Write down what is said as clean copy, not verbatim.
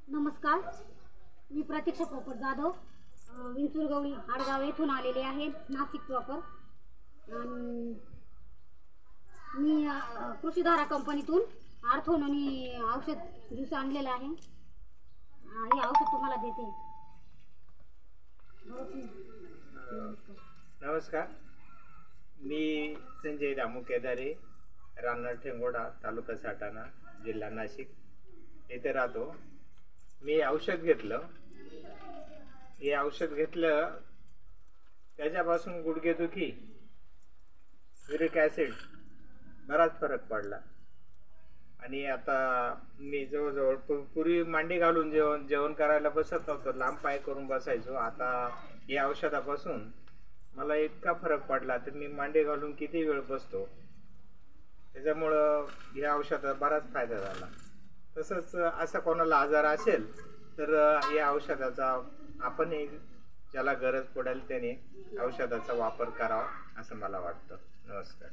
नमस्कार, मी प्रतीक्षा पोपट जाधव विंचुरगवळी आडगाव येथून आलेले आहे, नाशिक प्रॉपर. मी कृषीधारा कंपनीतून आर्थोन आणि औषध ज्यूस आणलेलं आहे. हे औषध तुम्हाला देते. नमस्कार, मी संजय दामू केदारे, राहणार ठेंगोडा, तालुका साटाणा, जिल्हा नाशिक येथे राहतो. मी औषध घेतलं. हे औषध घेतलं त्याच्यापासून गुडघेदुखी, युरिक ॲसिड बराच फरक पडला. आणि आता मी जवळजवळ पूर्वी मांडी घालून जेवण करायला बसत नव्हतो, लांब पाय करून बसायचो. आता या औषधापासून मला इतका फरक पडला तर मी मांडी घालून किती वेळ बसतो. त्याच्यामुळं या औषधाचा बराच फायदा झाला. तसंच असा कोणाला आजार असेल तर या औषधाचा आपणही ज्याला गरज पडेल त्याने औषधाचा वापर करावा असं मला वाटतं. नमस्कार.